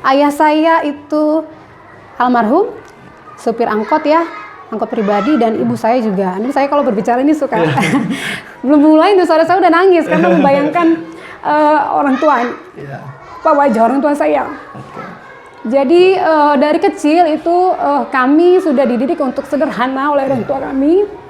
Ayah saya itu almarhum supir angkot ya, angkot pribadi, dan ibu saya juga. Ini saya kalau berbicara ini suka belum mulai tuh suara saya udah nangis karena membayangkan orang tua, wajah orang tua saya. Jadi dari kecil itu kami sudah dididik untuk sederhana oleh orang tua kami.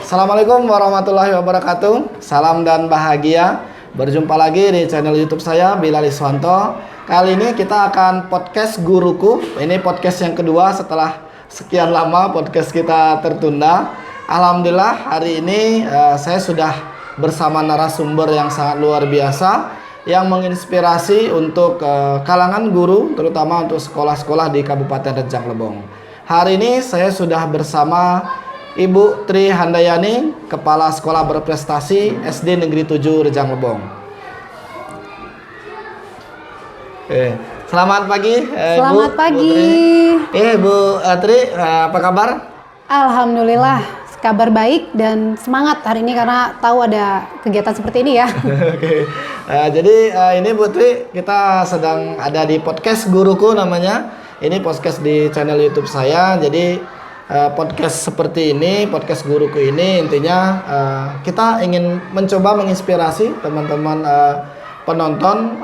Assalamualaikum warahmatullahi wabarakatuh. Salam dan bahagia. Berjumpa lagi di channel YouTube saya, Bilal Iswanto. Kali ini kita akan podcast Guruku. Ini podcast yang kedua setelah sekian lama podcast kita tertunda. Alhamdulillah hari ini saya sudah bersama narasumber yang sangat luar biasa yang menginspirasi untuk kalangan guru, terutama untuk sekolah-sekolah di Kabupaten Rejang Lebong. Hari ini saya sudah bersama Ibu Tri Handayani, Kepala Sekolah Berprestasi SD Negeri 7 Rejang Lebong. Selamat pagi, Selamat pagi. Bu Tri, apa kabar? Alhamdulillah, kabar baik dan semangat hari ini karena tahu ada kegiatan seperti ini ya. Oke. Jadi ini Bu Tri, kita sedang ada di podcast Guruku namanya. Ini podcast di channel YouTube saya. Jadi podcast seperti ini, podcast Guruku ini intinya kita ingin mencoba menginspirasi teman-teman penonton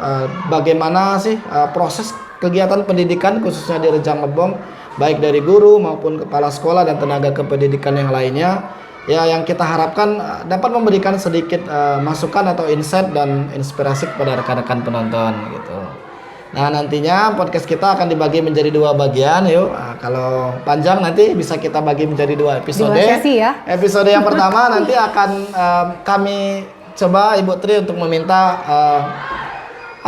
bagaimana sih proses kegiatan pendidikan khususnya di Rejang Lebong, baik dari guru maupun kepala sekolah dan tenaga kependidikan yang lainnya. Ya, yang kita harapkan dapat memberikan sedikit masukan atau insight dan inspirasi kepada rekan-rekan penonton gitu. Nah, nantinya podcast kita akan dibagi menjadi dua bagian. Yuk, kalau panjang nanti bisa kita bagi menjadi dua episode. Dua sesi ya. Episode yang pertama nanti akan kami coba Ibu Tri untuk meminta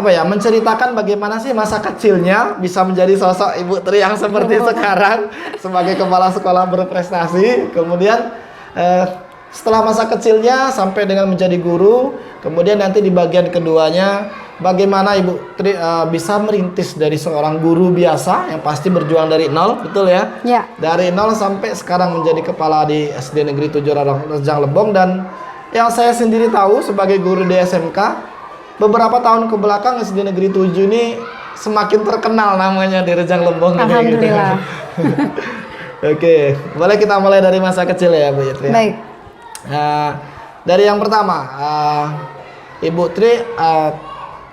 menceritakan bagaimana sih masa kecilnya bisa menjadi sosok Ibu Tri yang seperti sekarang sebagai kepala sekolah berprestasi. Kemudian setelah masa kecilnya sampai dengan menjadi guru, kemudian nanti di bagian keduanya bagaimana Ibu Tri bisa merintis dari seorang guru biasa yang pasti berjuang dari nol, betul ya? Ya. Dari nol sampai sekarang menjadi kepala di SD Negeri 7 Rejang Lebong. Dan yang saya sendiri tahu sebagai guru di SMK, beberapa tahun ke belakang SD Negeri 7 ini semakin terkenal namanya di Rejang Lebong. Alhamdulillah. Oke, boleh kita mulai dari masa kecil ya Bu Tri? Baik. Dari yang pertama, Ibu Tri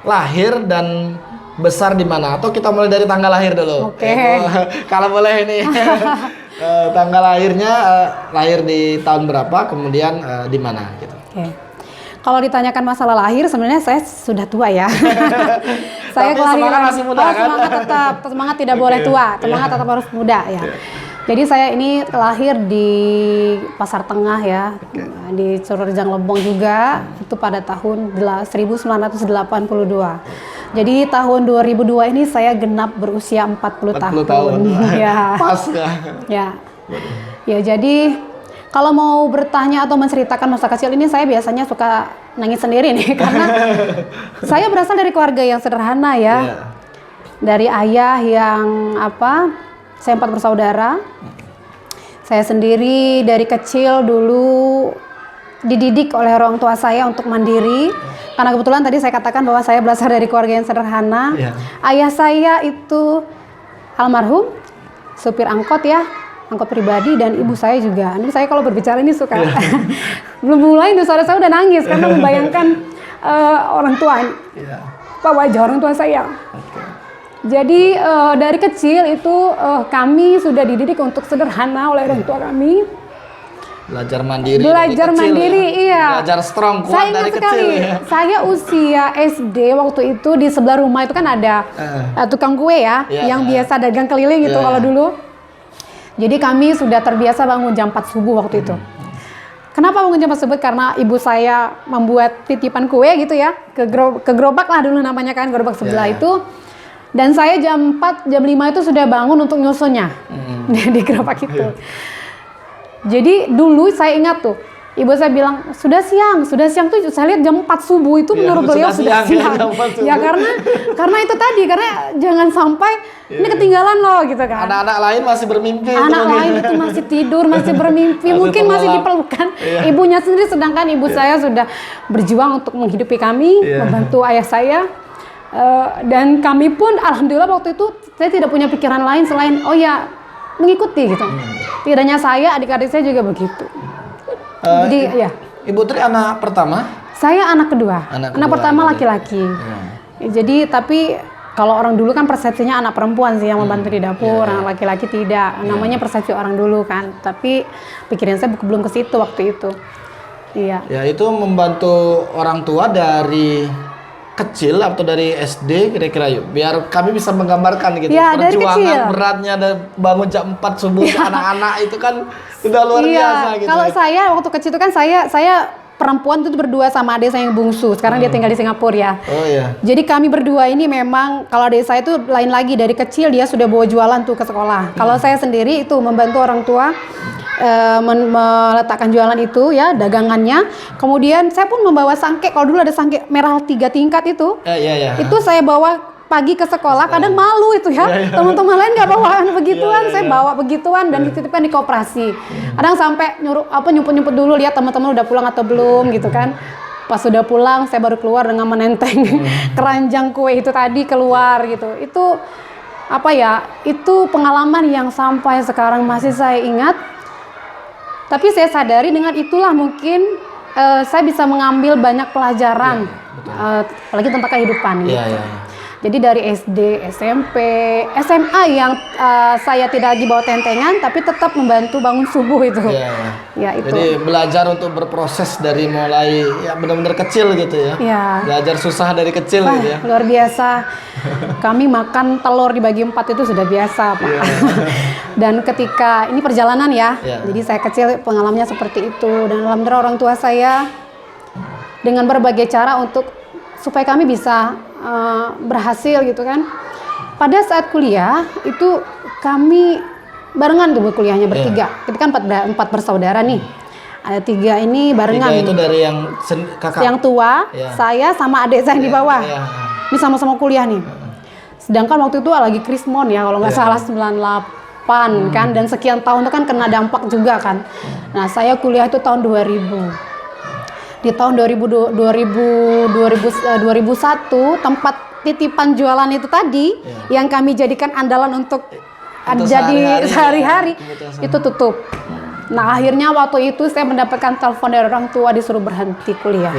lahir dan besar di mana? Atau kita mulai dari tanggal lahir dulu? Oke. Kalau boleh ini. Tanggal lahirnya lahir di tahun berapa? Kemudian di mana? Gitu. Oke. Kalau ditanyakan masalah lahir, sebenarnya saya sudah tua ya. Saya Tapi semangat masih muda kan? Semangat tetap, semangat tidak boleh tua, semangat tetap harus muda ya. Jadi saya ini lahir di Pasar Tengah ya, di Rejang Lebong juga, itu pada tahun 1982. Jadi tahun 2002 ini saya genap berusia 40 tahun. Ya. Pas nggak? Ya. Ya, jadi kalau mau bertanya atau menceritakan masa kecil ini, saya biasanya suka nangis sendiri nih karena saya berasal dari keluarga yang sederhana ya. Dari ayah yang saya 4 bersaudara. Saya sendiri dari kecil dulu dididik oleh orang tua saya untuk mandiri. Karena kebetulan tadi saya katakan bahwa saya berasal dari keluarga yang sederhana. Ayah saya itu almarhum supir angkot ya, angkot pribadi, dan ibu saya juga. Ini saya kalau berbicara ini suka belum mulai tuh suara saya udah nangis karena membayangkan orang tua, wajah orang tua saya. Jadi dari kecil itu kami sudah dididik untuk sederhana oleh orang tua kami. Belajar mandiri. Belajar mandiri, ya. Iya. Belajar strong, kuat dari kecil ya. Saya usia SD waktu itu di sebelah rumah itu kan ada tukang kue ya, yang biasa dagang keliling gitu kalau dulu. Jadi kami sudah terbiasa bangun jam 4 subuh waktu itu. Kenapa bangun jam 4 subuh? Karena ibu saya membuat titipan kue gitu ya, ke gerobak lah dulu namanya kan, gerobak sebelah itu. Dan saya jam 4, jam 5 itu sudah bangun untuk nyusunnya di gerobak itu. Jadi dulu saya ingat tuh, Ibu saya bilang sudah siang tuh saya lihat jam 4 subuh itu menurut beliau sudah siang. Ya karena itu tadi, karena jangan sampai ini ketinggalan loh gitu kan. Anak-anak lain masih bermimpi. Anak lain itu masih tidur, masih bermimpi, mungkin masih diperlukan ibunya sendiri, sedangkan ibu saya sudah berjuang untuk menghidupi kami, membantu ayah saya. Dan kami pun alhamdulillah waktu itu saya tidak punya pikiran lain selain mengikuti gitu. Tidak hanya saya, adik-adik saya juga begitu. Jadi Ibu Tri anak pertama? Saya anak kedua. Anak pertama laki-laki. Jadi tapi kalau orang dulu kan persepsinya anak perempuan sih yang membantu di dapur, anak laki-laki tidak. Namanya persepsi orang dulu kan. Tapi pikiran saya belum ke situ waktu itu. Iya. Ya itu membantu orang tua dari kecil atau dari SD kira-kira yuk, biar kami bisa menggambarkan gitu perjuangan beratnya dan bangun jam 4 subuh anak-anak itu kan sudah luar biasa gitu. Kalau saya waktu kecil itu kan saya perempuan itu berdua sama adik saya yang bungsu. Sekarang dia tinggal di Singapura ya. Oh iya. Jadi kami berdua ini memang kalau adik saya itu lain lagi, dari kecil dia sudah bawa jualan tuh ke sekolah. Kalau saya sendiri itu membantu orang tua meletakkan jualan itu ya, dagangannya. Kemudian saya pun membawa sangke. Kalau dulu ada sangke merah 3 tingkat itu. Itu saya bawa pagi ke sekolah, kadang malu itu ya. Teman-teman lain nggak bawa begituan, saya bawa begituan dan dititipkan di koperasi. Kadang sampai nyumput-nyumput dulu lihat teman-teman udah pulang atau belum gitu kan. Pas sudah pulang saya baru keluar dengan menenteng keranjang kue itu tadi keluar gitu. Itu itu pengalaman yang sampai sekarang masih saya ingat. Tapi saya sadari dengan itulah mungkin saya bisa mengambil banyak pelajaran, apalagi tentang kehidupan. Jadi dari SD, SMP, SMA yang saya tidak lagi bawa tentengan, tapi tetap membantu bangun subuh itu. Itu. Jadi belajar untuk berproses dari mulai benar-benar kecil gitu ya. Belajar susah dari kecil gitu ya. Luar biasa. Kami makan telur dibagi 4 itu sudah biasa, Pak. Dan ketika ini perjalanan jadi saya kecil pengalamannya seperti itu. Dan alhamdulillah orang tua saya dengan berbagai cara supaya kami bisa berhasil gitu kan. Pada saat kuliah itu kami barengan tuh kuliahnya bertiga. Kita kan 4 bersaudara nih. Ada 3 ini barengan. 3 itu dari yang kakak. Yang tua, saya sama adik saya yang di bawah. Ini sama-sama kuliah nih. Sedangkan waktu itu lagi krismon ya, kalau nggak salah 98 kan, dan sekian tahun itu kan kena dampak juga kan. Nah saya kuliah itu tahun 2000. Di tahun 2001 tempat titipan jualan itu tadi yang kami jadikan andalan untuk jadi sehari-hari itu tutup. Nah akhirnya waktu itu saya mendapatkan telepon dari orang tua disuruh berhenti kuliah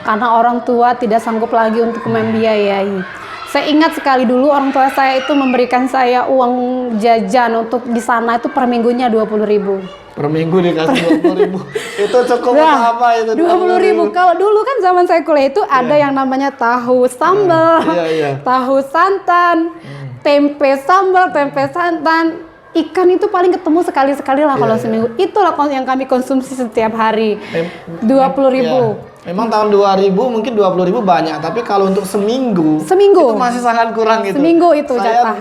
karena orang tua tidak sanggup lagi untuk membiayai. Saya ingat sekali dulu orang tua saya itu memberikan saya uang jajan untuk di sana itu per minggunya 20.000. Per minggu dikasih 20.000. Itu cukup apa itu? 20.000. Kalau dulu kan zaman saya kuliah itu ada yang namanya tahu sambal, tahu santan, tempe sambal, tempe santan. Ikan itu paling ketemu sekali-sekali lah kalau seminggu. Itulah yang kami konsumsi setiap hari. 20.000. Memang tahun 2000 mungkin 20.000 banyak, tapi kalau untuk seminggu itu masih sangat kurang gitu. Seminggu itu jatah.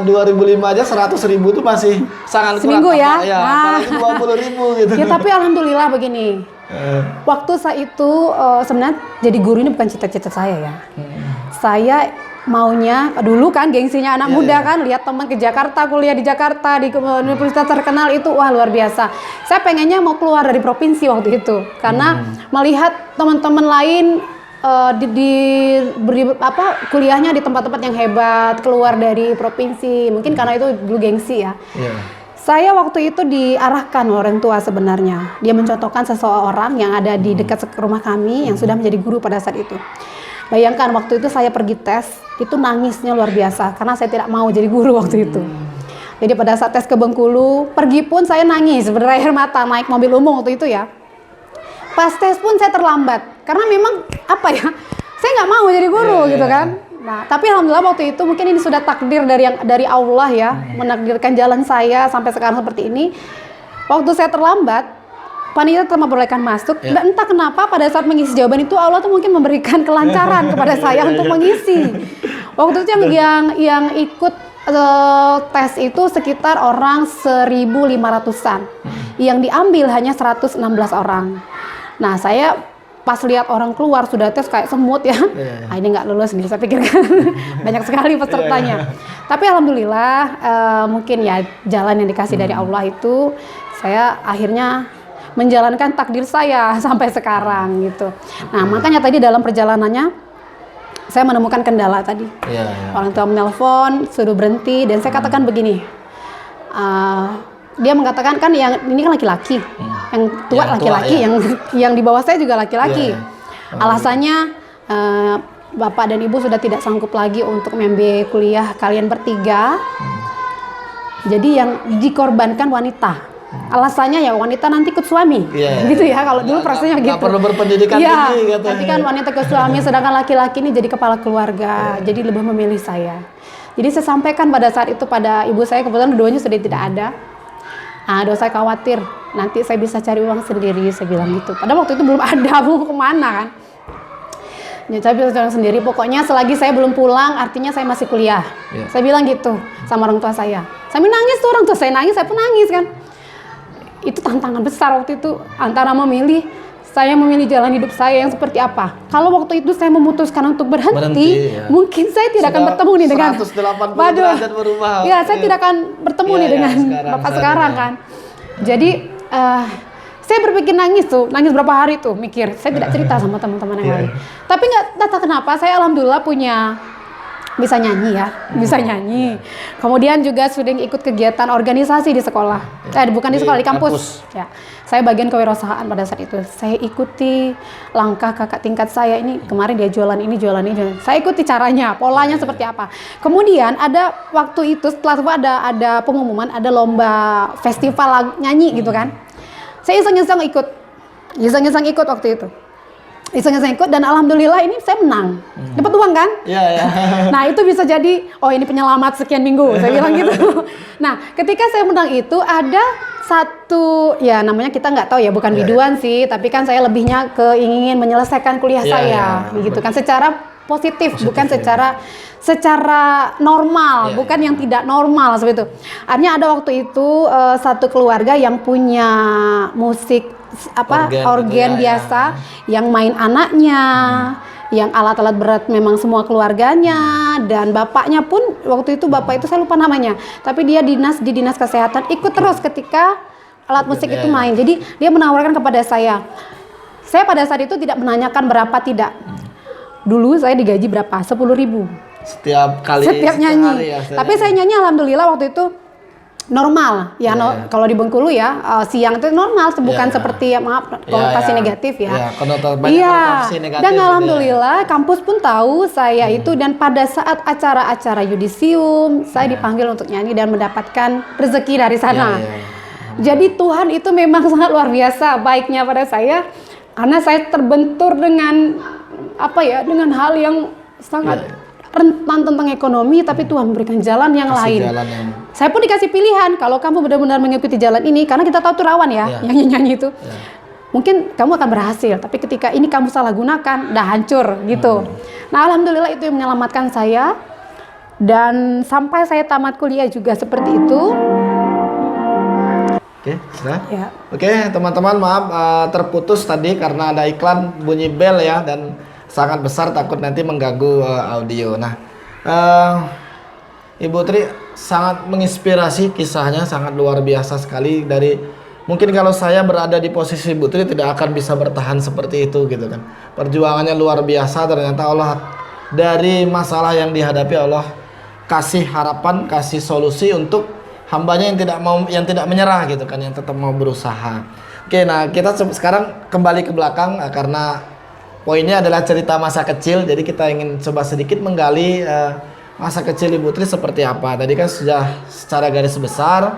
2005 aja 100.000 itu masih sangat seminggu kurang. Apalagi 20.000 gitu. Ya tapi alhamdulillah begini. Waktu saya itu sebenarnya jadi guru ini bukan cita-cita saya ya. Saya maunya dulu kan gengsinya anak muda kan, lihat teman ke Jakarta, kuliah di Jakarta di universitas terkenal itu wah luar biasa. Saya pengennya mau keluar dari provinsi waktu itu karena melihat teman-teman lain kuliahnya di tempat-tempat yang hebat, keluar dari provinsi, mungkin karena itu dulu gengsi ya. Saya waktu itu diarahkan orang tua sebenarnya, dia mencontohkan seseorang yang ada di dekat rumah kami yang sudah menjadi guru pada saat itu. Bayangkan waktu itu saya pergi tes, itu nangisnya luar biasa karena saya tidak mau jadi guru waktu itu. Jadi pada saat tes ke Bengkulu, pergi pun saya nangis berair mata, naik mobil umum waktu itu ya. Pas tes pun saya terlambat karena memang saya nggak mau jadi guru gitu kan. Nah tapi alhamdulillah waktu itu mungkin ini sudah takdir dari Allah ya, menakdirkan jalan saya sampai sekarang seperti ini. Waktu saya terlambat, panitia telah memperbolehkan masuk, dan entah kenapa pada saat mengisi jawaban itu Allah tuh mungkin memberikan kelancaran kepada saya untuk mengisi. Waktu itu yang ikut tes itu sekitar orang 1.500-an, yang diambil hanya 116 orang. Nah, saya pas lihat orang keluar sudah tes kayak semut ya. Ini nggak lulus nih, saya pikir kan. Banyak sekali pesertanya. Tapi alhamdulillah mungkin ya jalan yang dikasih dari Allah itu, saya akhirnya menjalankan takdir saya sampai sekarang gitu. Nah, makanya tadi dalam perjalanannya saya menemukan kendala tadi. Orang tua menelpon, suruh berhenti, dan saya katakan begini. Dia mengatakan kan yang ini kan laki-laki, yang tua laki-laki, yang di bawah saya juga laki-laki. Alasannya bapak dan ibu sudah tidak sanggup lagi untuk membiayai kuliah kalian bertiga. Jadi yang dikorbankan wanita. Alasannya ya wanita nanti ikut suami, gitu ya. Kalau dulu prosesnya gitu. Nggak perlu berpendidikan tinggi katanya. Nanti kan wanita ikut suami, sedangkan laki-laki ini jadi kepala keluarga, jadi lebih memilih saya. Jadi saya sampaikan pada saat itu pada ibu saya, kebetulan keduanya sudah tidak ada. Aduh, saya khawatir nanti saya bisa cari uang sendiri, saya bilang gitu. Padahal waktu itu belum ada, mau kemana kan? Ya, saya bisa cari sendiri. Pokoknya selagi saya belum pulang, artinya saya masih kuliah. Saya bilang gitu sama orang tua saya. Sambil nangis tuh, orang tua saya nangis, saya pun nangis kan. Itu tantangan besar waktu itu, antara saya memilih jalan hidup saya yang seperti apa. Kalau waktu itu saya memutuskan untuk berhenti mungkin saya tidak akan bertemu nih dengan 180 derajat berubah. Ya, saya tidak akan bertemu nih dengan bapak sekarang kan. Jadi saya berpikir nangis berapa hari tuh, mikir. Saya tidak cerita sama teman-teman yang lain. Tapi nggak tahu kenapa, saya alhamdulillah bisa nyanyi. Kemudian juga sudah ikut kegiatan organisasi di sekolah. Bukan di sekolah, di kampus. Ya. Saya bagian kewirausahaan pada saat itu. Saya ikuti langkah kakak tingkat saya ini, kemarin dia jualan ini. Saya ikuti caranya, polanya seperti apa. Kemudian ada waktu itu setelah itu ada pengumuman, ada lomba festival nyanyi gitu kan. Saya iseng-iseng ikut waktu itu. Iseng-iseng ikut dan alhamdulillah ini saya menang. Dapat uang kan? Nah, itu bisa jadi ini penyelamat sekian minggu, saya bilang gitu. Nah, ketika saya menang itu ada satu, ya namanya kita nggak tahu ya, bukan biduan sih, tapi kan saya lebihnya ingin menyelesaikan kuliah saya, gitu kan, secara positif, bukan secara normal, bukan yang tidak normal seperti itu. Artinya ada waktu itu satu keluarga yang punya musik organ biasa, yang main anaknya, yang alat-alat berat memang semua keluarganya, dan bapaknya pun waktu itu bapak itu saya lupa namanya, tapi dia di dinas kesehatan ikut terus ketika alat musik itu main. Jadi dia menawarkan kepada saya pada saat itu tidak menanyakan berapa, tidak. Dulu saya digaji berapa? 10.000 setiap nyanyi. Tapi saya nyanyi alhamdulillah waktu itu normal ya, kalau di Bengkulu ya siang itu normal, bukan seperti konotasi negatif ya. Konotasi negatif. Dan alhamdulillah kampus pun tahu saya itu, dan pada saat acara-acara yudisium saya dipanggil untuk nyanyi dan mendapatkan rezeki dari sana. Jadi Tuhan itu memang sangat luar biasa baiknya pada saya, karena saya terbentur dengan dengan hal yang sangat rentan tentang ekonomi, tapi Tuhan memberikan jalan yang lain. Saya pun dikasih pilihan, kalau kamu benar-benar mengikuti jalan ini, karena kita tahu itu rawan ya, yang nyanyi itu. Mungkin kamu akan berhasil, tapi ketika ini kamu salah gunakan, dah hancur gitu. Nah, alhamdulillah itu yang menyelamatkan saya, dan sampai saya tamat kuliah juga seperti itu. Oke, teman-teman, maaf terputus tadi karena ada iklan bunyi bel ya, dan sangat besar, takut nanti mengganggu audio. Nah, Ibu Tri sangat menginspirasi, kisahnya sangat luar biasa sekali. Dari mungkin kalau saya berada di posisi Ibu Tri tidak akan bisa bertahan seperti itu gitu kan. Perjuangannya luar biasa, ternyata Allah dari masalah yang dihadapi Allah kasih harapan, kasih solusi untuk hambanya yang tidak menyerah gitu kan, yang tetap mau berusaha. Oke, nah kita sekarang kembali ke belakang karena poinnya adalah cerita masa kecil, jadi kita ingin coba sedikit menggali masa kecil Ibu Tri seperti apa. Tadi kan sudah secara garis besar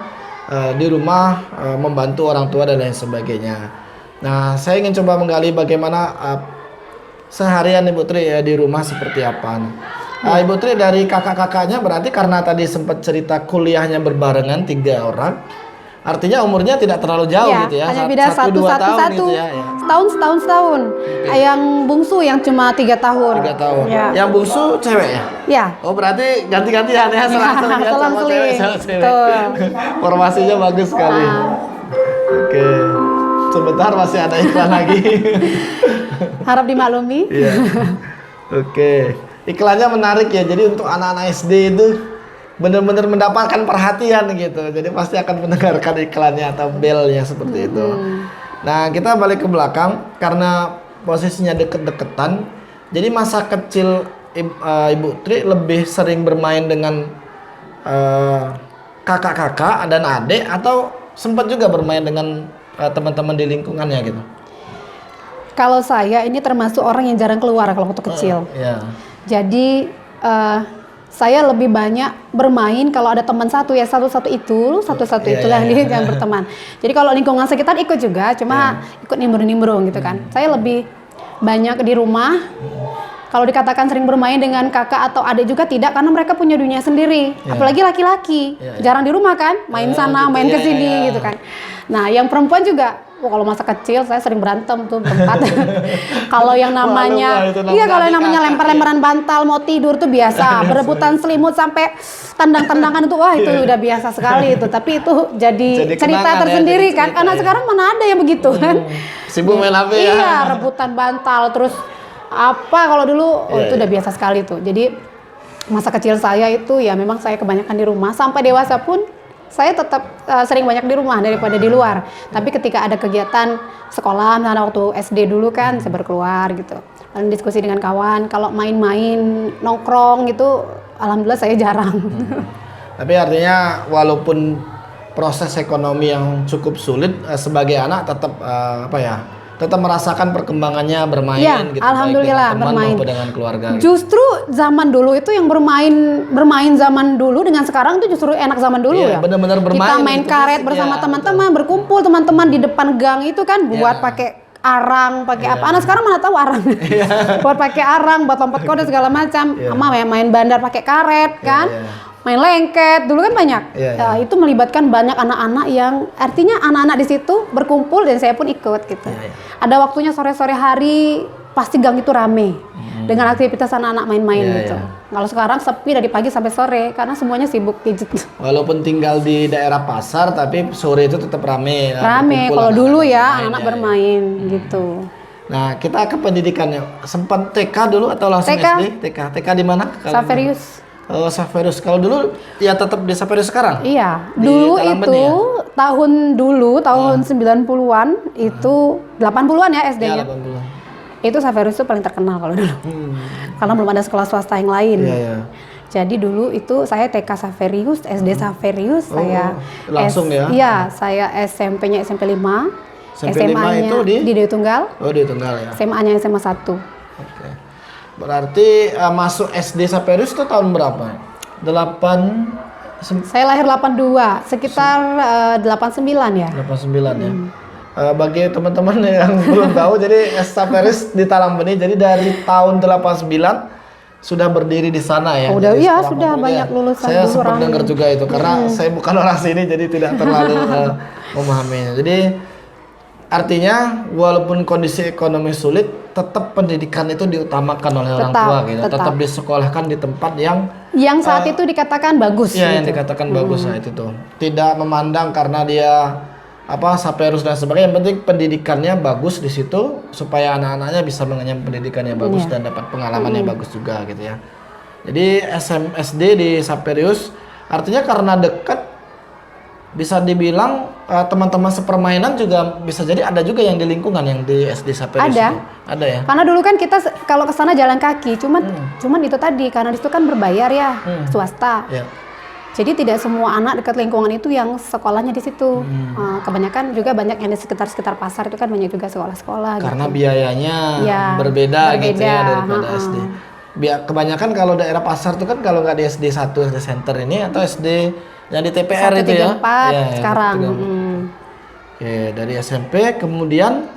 di rumah membantu orang tua dan lain sebagainya. Nah, saya ingin coba menggali bagaimana seharian Ibu Tri di rumah seperti apa. Ibu Tri dari kakak-kakaknya, berarti karena tadi sempat cerita kuliahnya berbarengan 3 orang. Artinya umurnya tidak terlalu jauh gitu ya. Hanya beda 1 tahun gitu ya. Setahun. Yang bungsu yang cuma 3 tahun. 3 tahun. Ya. Yang bungsu cewek ya? Ya. Oh, berarti ganti-gantian ya, selang-seling sama cewek. Formasinya bagus sekali. Oke. Sebentar masih ada iklan lagi. Harap dimaklumi. Iya. Oke. Iklannya menarik ya. Jadi untuk anak-anak SD itu benar-benar mendapatkan perhatian gitu. Jadi pasti akan mendengarkan iklannya atau belnya seperti itu. Nah, kita balik ke belakang karena posisinya deket-deketan. Jadi masa kecil Ibu Tri lebih sering bermain dengan kakak-kakak dan adik atau sempat juga bermain dengan teman-teman di lingkungannya gitu? Kalau saya ini termasuk orang yang jarang keluar kalau waktu kecil. Yeah. Jadi saya lebih banyak bermain kalau ada teman satu itulah yang berteman. Jadi kalau lingkungan sekitar ikut juga, cuma ikut nimbrung-nimbrung gitu kan. Saya lebih banyak di rumah. Kalau dikatakan sering bermain dengan kakak atau adik juga tidak, karena mereka punya dunia sendiri. Apalagi laki-laki, jarang di rumah kan, main sana, main ke sini gitu kan. Nah, yang perempuan juga, kalau masa kecil saya sering berantem tuh berempat. Kalau yang namanya, kalau yang namanya lempar-lemparan bantal mau tidur tuh biasa. Berebutan selimut sampai tendang-tendangan itu, wah itu udah biasa sekali itu. Tapi itu jadi cerita tersendiri kan. Karena sekarang mana ada yang begitu kan. Sibuk main HP ya. Iya, rebutan bantal terus kalau dulu itu udah biasa sekali tuh. Jadi masa kecil saya itu ya memang saya kebanyakan di rumah. Sampai dewasa pun saya tetap sering banyak di rumah daripada di luar. Tapi ketika ada kegiatan sekolah, misalnya waktu SD dulu kan saya berkeluar gitu. Lalu diskusi dengan kawan, kalau main-main nongkrong gitu, alhamdulillah saya jarang. Tapi artinya walaupun proses ekonomi yang cukup sulit, sebagai anak tetap tetap merasakan perkembangannya bermain ya, gitu, alhamdulillah baik dengan teman bermain maupun dengan keluarga. Justru zaman dulu itu yang bermain zaman dulu dengan sekarang itu justru enak zaman dulu ya. Benar-benar bermain. Kita main karet bersama teman-teman, berkumpul teman-teman di depan gang itu kan buat pakai arang, pakai apa? Anak sekarang mana tahu arang. Buat pakai arang, buat lompat kode segala macam. Sama main bandar pakai karet kan. Main lengket dulu kan banyak. Itu melibatkan banyak anak-anak yang artinya anak-anak di situ berkumpul dan saya pun ikut gitu. Ada waktunya sore-sore hari pasti gang itu rame dengan aktivitas anak-anak main-main gitu. Kalau sekarang sepi dari pagi sampai sore karena semuanya sibuk gadget. Walaupun tinggal di daerah pasar tapi sore itu tetap rame. Rame kalau dulu ya anak-anak bermain gitu. Nah, kita ke pendidikannya. Sempat TK dulu atau langsung SD? TK di mana? Saverius. Saverius. Kalau dulu ya tetap di Saverius sekarang? Iya. Dulu itu tahun 90-an itu 80-an ya SD-nya. Iya, 80-an. Itu Saverius itu paling terkenal kalau dulu. Karena belum ada sekolah swasta yang lain. Jadi dulu itu saya TK Saverius, SD Saverius, saya langsung Iya, saya SMP-nya SMP 5. SMA-nya itu di Dewi Tunggal. Oh, Dewi Tunggal ya. SMA-nya SMA 1. Oke. Berarti masuk SD Saverius itu tahun berapa? Saya lahir 82, sekitar 89 ya. 89 ya. Bagi teman-teman yang belum tahu, jadi Saverius di Talangbeni, jadi dari tahun 89 sudah berdiri di sana ya. Udah sudah banyak lulusan. Saya sempat dengar juga itu karena saya bukan orang sini jadi tidak terlalu memahaminya. Jadi artinya walaupun kondisi ekonomi sulit, tetap pendidikan itu diutamakan oleh orang tua gitu. Tetap disekolahkan di tempat yang saat itu dikatakan bagus. Iya, yang dikatakan bagus lah itu tuh. Tidak memandang karena dia Saverius dan sebagainya. Yang penting pendidikannya bagus di situ supaya anak-anaknya bisa mengenyam pendidikan yang bagus dan dapat pengalaman yang bagus juga gitu ya. Jadi SD di Saverius artinya karena dekat, bisa dibilang teman-teman sepermainan juga bisa jadi ada juga yang di lingkungan yang di SD Saverius. Ada ya. Karena dulu kan kita kalau ke sana jalan kaki, cuman itu tadi karena di situ kan berbayar ya, swasta. Jadi tidak semua anak dekat lingkungan itu yang sekolahnya di situ. Kebanyakan juga banyak yang di sekitar pasar itu kan banyak juga sekolah-sekolah. Karena biayanya berbeda gitu ya daripada SD. Kebanyakan kalau daerah pasar itu kan kalau nggak di SD 1 SD Center ini atau SD yang di TPR itu ya. Sekarang. Oke, dari SMP kemudian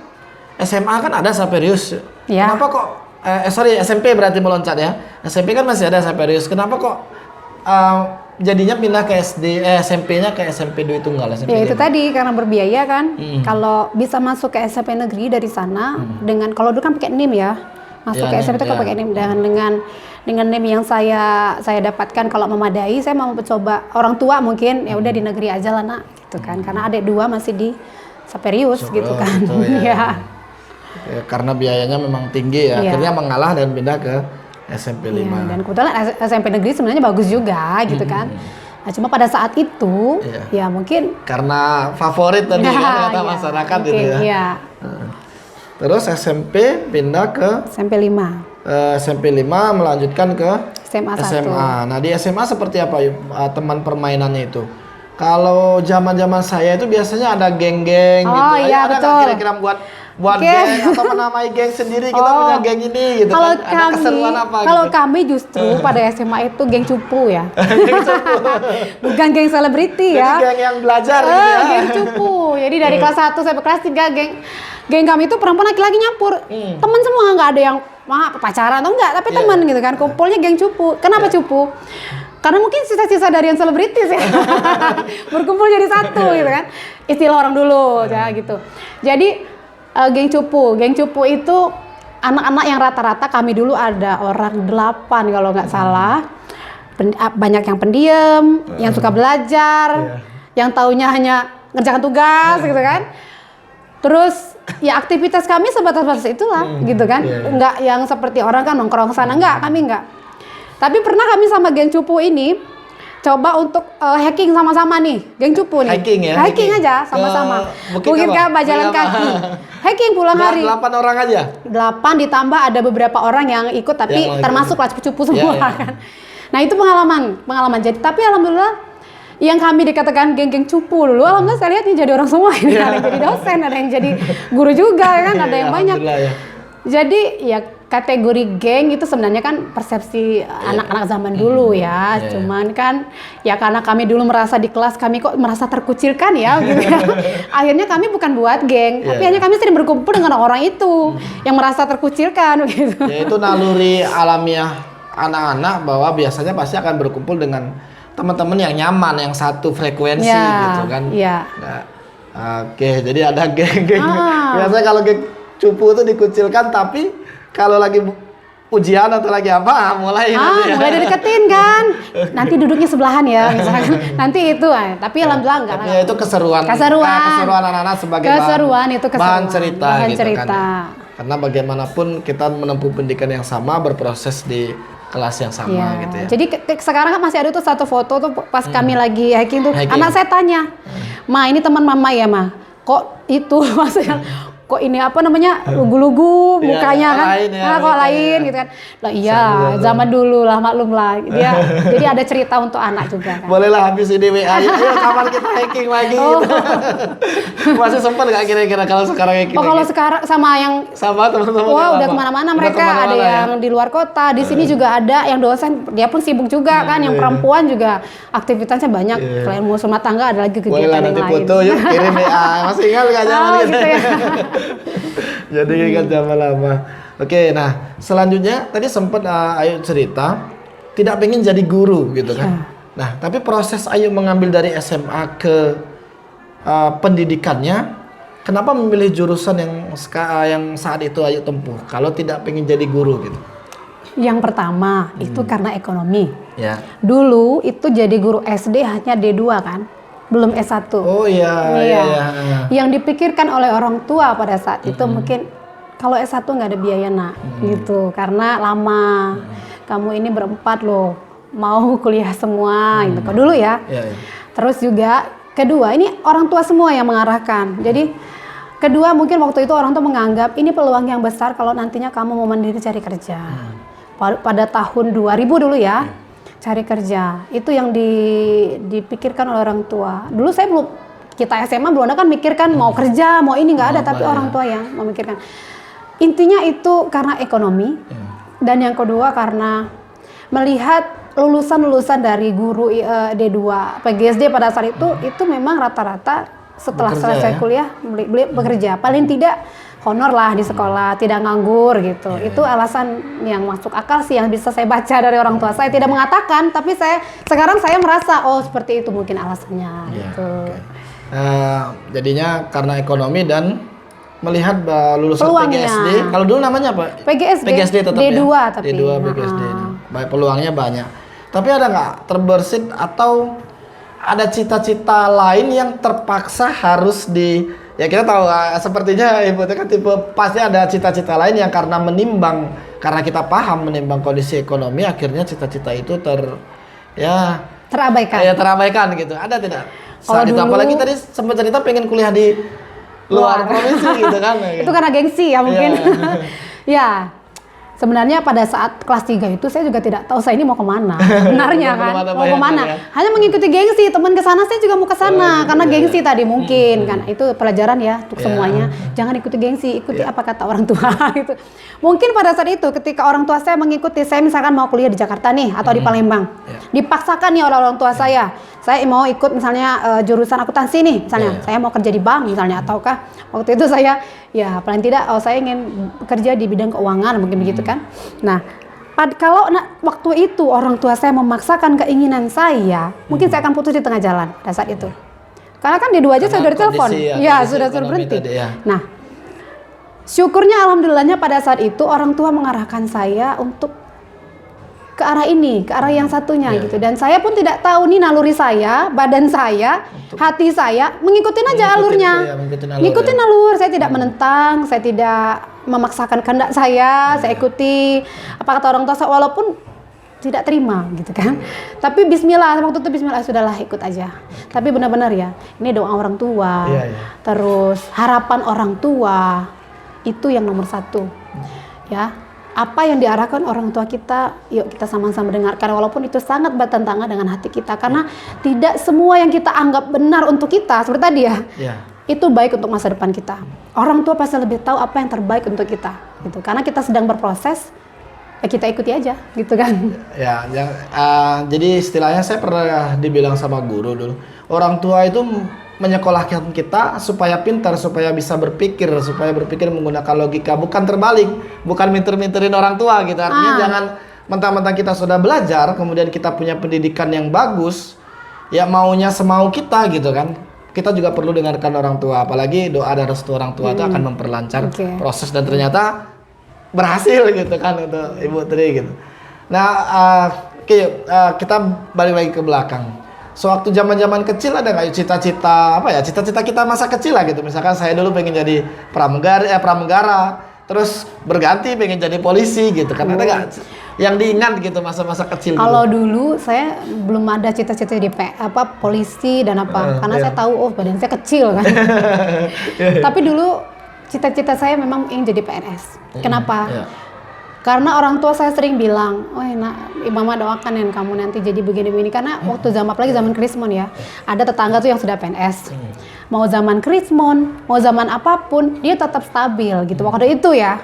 SMA kan ada Saverius. Kenapa kok SMP berarti meloncat ya. SMP kan masih ada Saverius. Kenapa kok jadinya pindah ke SMP-nya ke SMP Dewi Tunggal? Itu tadi karena berbiaya kan. Kalau bisa masuk ke SMP negeri dari sana dengan kalau dulu kan pakai NIM ya. Masuk ke SMP itu pakai NIM dengan NIM yang saya dapatkan kalau memadai, saya mau coba orang tua mungkin ya udah di negeri aja lah nak gitu kan. Karena adik 2 masih di Saperius gitu kan. Gitu, ya. Ya, karena biayanya memang tinggi ya, akhirnya mengalah dan pindah ke SMP 5. Ya, dan kebetulan SMP negeri sebenarnya bagus juga gitu kan. Nah, cuma pada saat itu ya mungkin karena favorit tadi kan kata masyarakat mungkin, gitu ya. Iya. Terus SMP pindah ke SMP 5. SMP 5 melanjutkan ke SMA 1. SMA. Nah, di SMA seperti apa teman permainannya itu? Kalau zaman-zaman saya itu biasanya ada geng-geng gitu. Iya, ada nggak kira-kira buat geng atau menamai geng sendiri, kita punya geng ini gitu kalau kan? Ada keseruan apa kalau gitu? kami justru pada SMA itu geng cupu ya. Bukan geng selebriti ya. Jadi geng yang belajar gitu ya. Geng cupu. Jadi dari kelas 1 sampai kelas 3 geng kami itu perempuan laki-laki nyampur. Teman semua, nggak ada yang pacaran atau enggak, tapi teman gitu kan. Kumpulnya geng cupu. Kenapa cupu? Karena mungkin sisa-sisa dari yang selebritis ya. Berkumpul jadi satu gitu kan. Istilah orang dulu ya gitu. Jadi geng cupu itu anak-anak yang rata-rata kami dulu ada orang 8 kalau nggak salah. Banyak yang pendiam, yang suka belajar, yang taunya hanya ngerjakan tugas gitu kan. Terus ya aktivitas kami sebatas-batas itulah gitu kan. Enggak yang seperti orang kan nongkrong sana, enggak, kami enggak. Tapi pernah kami sama geng cupu ini coba untuk hiking sama-sama nih, geng cupu nih. Hiking aja sama-sama. Bukit Kaba jalan kaki. Hiking pulang hari. 8 orang aja? 8 ditambah ada beberapa orang yang ikut tapi termasuk lah cupu semua kan. Nah, itu pengalaman. Jadi tapi alhamdulillah yang kami dikatakan geng-geng cupu dulu, alhamdulillah saya lihat jadi orang semua. Ada yang jadi dosen, ada yang jadi guru juga kan, ada yang banyak. Jadi ya kategori geng itu sebenarnya kan persepsi anak-anak zaman dulu ya. Cuman kan ya karena kami dulu merasa di kelas kami kok merasa terkucilkan ya gitu ya. Akhirnya kami bukan buat geng, tapi hanya kami sering berkumpul dengan orang itu yang merasa terkucilkan gitu. Ya itu naluri alamiah anak-anak bahwa biasanya pasti akan berkumpul dengan teman-teman yang nyaman, yang satu frekuensi gitu kan. Nah, oke, jadi ada geng-geng. Biasanya kalau geng cupu itu dikucilkan, tapi kalau lagi ujian atau lagi apa mulai mulai dideketin kan. Nanti duduknya sebelahan ya misalkan. Nanti itu tapi alhamdulillah enggak. Tapi itu keseruan anak-anak sebagai bahan cerita gitu kan. Karena bagaimanapun kita menempuh pendidikan yang sama, berproses di kelas yang sama gitu ya. Jadi sekarang kan masih ada tuh satu foto tuh pas kami lagi hiking tuh. Anak saya tanya, "Ma, ini teman mama ya, Ma? Kok itu maksudnya kok ini apa namanya lugu-lugu mukanya kan lain ya, kok lain gitu kan." Lah iya, zaman dulu lah, maklum lah dia. Jadi ada cerita untuk anak juga kan. Bolehlah habis ini WA ayo kapan kita hiking lagi gitu. Masih sempat nggak kira-kira kalau sekarang hiking? Kalau sekarang sama teman-teman. Wah, udah kemana-mana mereka, ada yang di luar kota, di sini juga ada yang dosen, dia pun sibuk juga kan, yang perempuan juga aktivitasnya banyak. Selain ngurus rumah tangga ada lagi kegiatan yang lain. Boleh nanti foto yuk kirim WA. Masih ingat nggak zaman gitu ya? Jadi ingat zaman lama. Oke, nah selanjutnya tadi sempat Ayu cerita tidak pengen jadi guru gitu kan. Nah, tapi proses Ayu mengambil dari SMA ke pendidikannya, kenapa memilih jurusan yang saat itu Ayu tempuh kalau tidak pengen jadi guru gitu? Yang pertama itu karena ekonomi. Ya. Dulu itu jadi guru SD hanya D2 kan, belum S1. Oh iya. Yang dipikirkan oleh orang tua pada saat itu mungkin kalau S1 nggak ada biaya nak, gitu, karena lama. Kamu ini berempat loh, mau kuliah semua, gitu. Kok dulu ya. Terus juga kedua, ini orang tua semua yang mengarahkan. Jadi kedua mungkin waktu itu orang tua menganggap ini peluang yang besar kalau nantinya kamu mau mandiri cari kerja. Pada tahun 2000 dulu ya. Cari kerja, itu yang dipikirkan oleh orang tua. Dulu saya kita SMA belum ada kan mikirkan mau kerja, mau ini nggak ada, tapi orang tua yang memikirkan. Intinya itu karena ekonomi, dan yang kedua karena melihat lulusan dari guru D2 PGSD pada saat itu memang rata-rata setelah selesai kuliah bekerja, paling tidak honor lah di sekolah, tidak nganggur gitu. Itu alasan yang masuk akal sih yang bisa saya baca dari orang tua. Saya tidak mengatakan, tapi sekarang saya merasa seperti itu mungkin alasannya gitu. Jadinya karena ekonomi dan melihat lulusan peluangnya. PGSD. Kalau dulu namanya apa? PGSD tetap D2 ya? tapi. D2 PGSD. Baik, peluangnya banyak. Tapi ada nggak terbersit atau ada cita-cita lain yang terpaksa harus Ya kita tahu sepertinya Ibu Tri kan tipe pasti ada cita-cita lain yang karena kita paham menimbang kondisi ekonomi akhirnya cita-cita itu terabaikan. Ya terabaikan gitu. Ada tidak? Kalau dulu, apalagi tadi sempat cerita pengen kuliah di luar provinsi gitu kan. Itu karena gengsi ya mungkin. Ya. Sebenarnya pada saat kelas 3 itu saya juga tidak tahu saya ini mau kemana. Sebenarnya kan, mau kemana. Ya? Hanya mengikuti gengsi, teman ke sana saya juga mau ke sana karena gengsi tadi mungkin kan. Itu pelajaran ya untuk semuanya. Jangan ikuti gengsi, ikuti apa kata orang tua gitu. Mungkin pada saat itu ketika orang tua saya mengikuti, saya misalkan mau kuliah di Jakarta nih atau di Palembang. Dipaksakan nih oleh orang tua saya mau ikut misalnya jurusan akuntansi nih misalnya. Saya mau kerja di bank misalnya, ataukah waktu itu saya ya paling tidak saya ingin bekerja di bidang keuangan mungkin begitu kan. Nah, kalau waktu itu orang tua saya memaksakan keinginan saya, mungkin saya akan putus di tengah jalan pada saat itu. Karena kan di dua aja saya sudah ditelepon. Ya, sudah berhenti. Nah, syukurnya alhamdulillahnya pada saat itu orang tua mengarahkan saya untuk ke arah ini, ke arah yang satunya gitu. Dan saya pun tidak tahu nih naluri saya, badan saya, hati saya mengikutin aja alurnya. Ngikutin alur, saya tidak menentang, saya tidak memaksakan kehendak saya ikuti apa kata orang tua saya walaupun tidak terima gitu kan. Tapi bismillah, waktu itu bismillah sudahlah ikut aja. Tapi benar-benar ya, ini doa orang tua. Terus harapan orang tua itu yang nomor satu. Ya. Apa yang diarahkan orang tua kita, yuk kita sama-sama dengarkan walaupun itu sangat bertentangan dengan hati kita karena tidak semua yang kita anggap benar untuk kita seperti tadi ya. Itu baik untuk masa depan kita. Orang tua pasti lebih tahu apa yang terbaik untuk kita gitu. Karena kita sedang berproses, ya kita ikuti aja gitu kan. Ya, jadi istilahnya saya pernah dibilang sama guru dulu, orang tua itu menyekolahkan kita supaya pintar, supaya bisa berpikir menggunakan logika, bukan terbalik, bukan minter-minterin orang tua gitu. Artinya jangan mentang-mentang kita sudah belajar, kemudian kita punya pendidikan yang bagus, ya maunya semau kita gitu kan. Kita juga perlu dengarkan orang tua, apalagi doa dan restu orang tua itu akan memperlancar proses dan ternyata berhasil gitu kan untuk Ibu Tri gitu. Nah, kita balik lagi ke belakang. Sewaktu zaman-zaman kecil ada nggak cita-cita cita-cita kita masa kecil lah gitu. Misalkan saya dulu pengen jadi pramugara, terus berganti pengen jadi polisi gitu kan. Ada nggak yang diingat gitu masa-masa kecil? Kalau dulu saya belum ada cita-cita di polisi dan karena saya tahu badan saya kecil kan. Tapi dulu cita-cita saya memang ingin jadi PNS. Kenapa? Karena orang tua saya sering bilang, mama doakan ya kamu nanti jadi begini-begini. Karena waktu apalagi zaman Krismon ya, ada tetangga tuh yang sudah PNS. Mau zaman Krismon, mau zaman apapun, dia tetap stabil gitu waktu itu ya.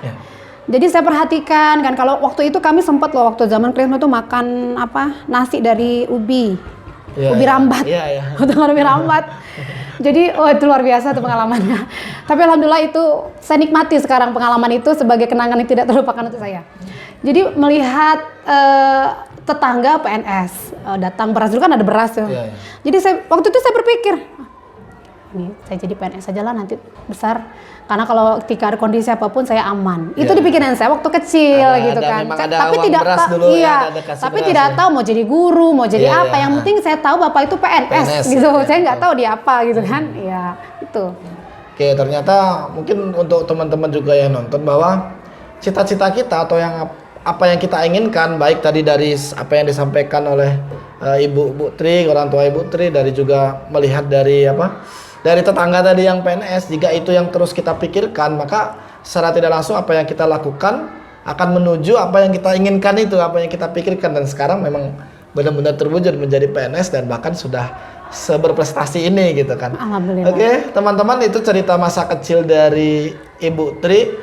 Jadi saya perhatikan kan, kalau waktu itu kami sempat loh waktu zaman Krismon tuh makan nasi dari ubi rambat. Ubi rambat. Jadi itu luar biasa tuh pengalamannya. Tapi alhamdulillah itu saya nikmati sekarang pengalaman itu sebagai kenangan yang tidak terlupakan untuk saya. Jadi melihat tetangga PNS datang beras, dulu kan ada beras tuh. Jadi waktu itu saya berpikir, ini saya jadi PNS aja lah nanti besar. Karena kalau ketika ada kondisi apapun saya aman. Itu di pikiran saya waktu kecil gitu kan. Tapi tidak tahu tapi tidak tahu mau jadi guru, mau jadi apa. Yang penting saya tahu bapak itu PNS gitu. Saya nggak tahu dia apa gitu kan. Ya, itu. Oke, ternyata mungkin untuk teman-teman juga yang nonton bahwa cita-cita kita atau apa yang kita inginkan, baik tadi dari apa yang disampaikan oleh Ibu Tri, orang tua Ibu Tri, dari juga melihat dari dari tetangga tadi yang PNS, jika itu yang terus kita pikirkan, maka secara tidak langsung apa yang kita lakukan akan menuju apa yang kita inginkan itu, apa yang kita pikirkan. Dan sekarang memang benar-benar terwujud menjadi PNS dan bahkan sudah seberprestasi ini gitu kan. Alhamdulillah. Oke, teman-teman, itu cerita masa kecil dari Ibu Tri.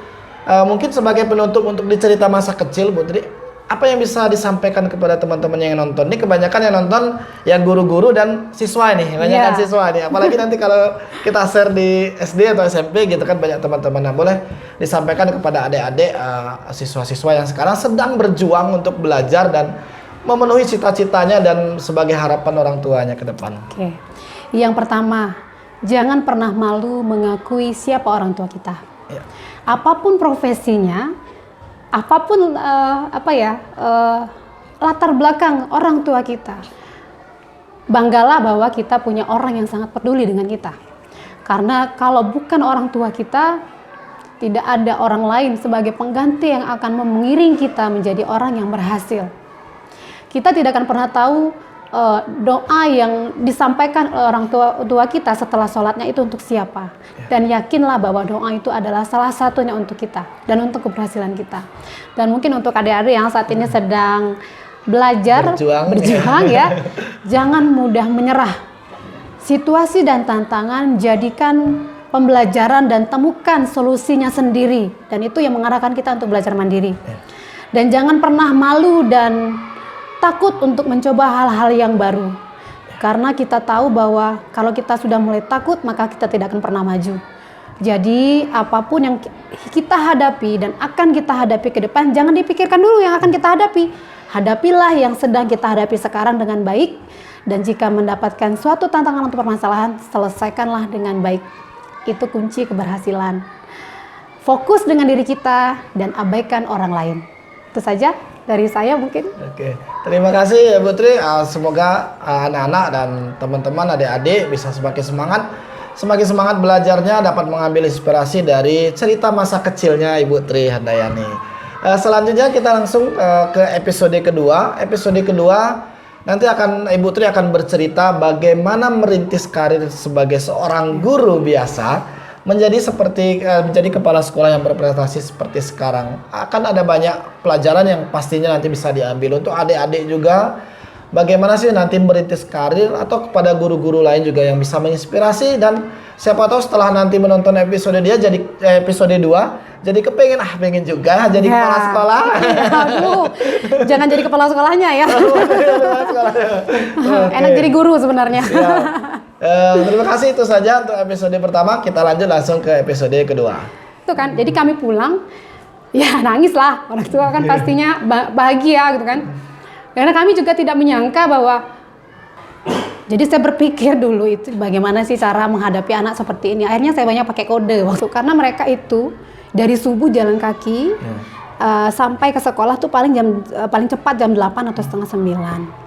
Mungkin sebagai penutup untuk di cerita masa kecil, Bu Tri, apa yang bisa disampaikan kepada teman-teman yang nonton? Ini kebanyakan yang nonton yang guru-guru dan siswa nih, kebanyakan siswa nih. Apalagi nanti kalau kita share di SD atau SMP gitu kan banyak teman-teman. Nah, boleh disampaikan kepada adik-adik siswa-siswa yang sekarang sedang berjuang untuk belajar dan memenuhi cita-citanya dan sebagai harapan orang tuanya ke depan. Oke. Yang pertama, jangan pernah malu mengakui siapa orang tua kita. Apapun profesinya, apapun latar belakang orang tua kita, banggalah bahwa kita punya orang yang sangat peduli dengan kita. Karena kalau bukan orang tua kita, tidak ada orang lain sebagai pengganti yang akan mengiring kita menjadi orang yang berhasil. Kita tidak akan pernah tahu doa yang disampaikan oleh orang tua kita setelah sholatnya itu untuk siapa. Dan yakinlah bahwa doa itu adalah salah satunya untuk kita dan untuk keberhasilan kita. Dan mungkin untuk adik-adik yang saat ini sedang belajar, berjuang ya, jangan mudah menyerah. Situasi dan tantangan jadikan pembelajaran dan temukan solusinya sendiri. Dan itu yang mengarahkan kita untuk belajar mandiri. Dan jangan pernah malu dan takut untuk mencoba hal-hal yang baru. Karena kita tahu bahwa kalau kita sudah mulai takut, maka kita tidak akan pernah maju. Jadi apapun yang kita hadapi dan akan kita hadapi ke depan, jangan dipikirkan dulu yang akan kita hadapi. Hadapilah yang sedang kita hadapi sekarang dengan baik. Dan jika mendapatkan suatu tantangan atau permasalahan, selesaikanlah dengan baik. Itu kunci keberhasilan. Fokus dengan diri kita dan abaikan orang lain. Itu saja dari saya mungkin. Oke, terima kasih ya Bu Tri. Semoga anak-anak dan teman-teman adik-adik bisa semakin semangat belajarnya, dapat mengambil inspirasi dari cerita masa kecilnya Ibu Tri Handayani. Selanjutnya kita langsung ke episode kedua. Episode kedua nanti Ibu Tri akan bercerita bagaimana merintis karir sebagai seorang guru biasa menjadi kepala sekolah yang berprestasi seperti sekarang. Akan ada banyak pelajaran yang pastinya nanti bisa diambil untuk adik-adik juga. Bagaimana sih nanti merintis karir atau kepada guru-guru lain juga yang bisa menginspirasi, dan siapa tahu setelah nanti menonton episode dia jadi episode 2 jadi pengen juga jadi kepala sekolah. Aduh, jangan jadi kepala sekolahnya ya. Enak jadi guru sebenarnya. Terima kasih, itu saja untuk episode pertama. Kita lanjut langsung ke episode kedua. Itu kan, jadi kami pulang, ya nangis lah. Orang tua kan pastinya bahagia gitu kan. Karena kami juga tidak menyangka bahwa, jadi saya berpikir dulu itu bagaimana sih cara menghadapi anak seperti ini. Akhirnya saya banyak pakai kode karena mereka itu dari subuh jalan kaki sampai ke sekolah tuh paling cepat jam 8 atau setengah 9.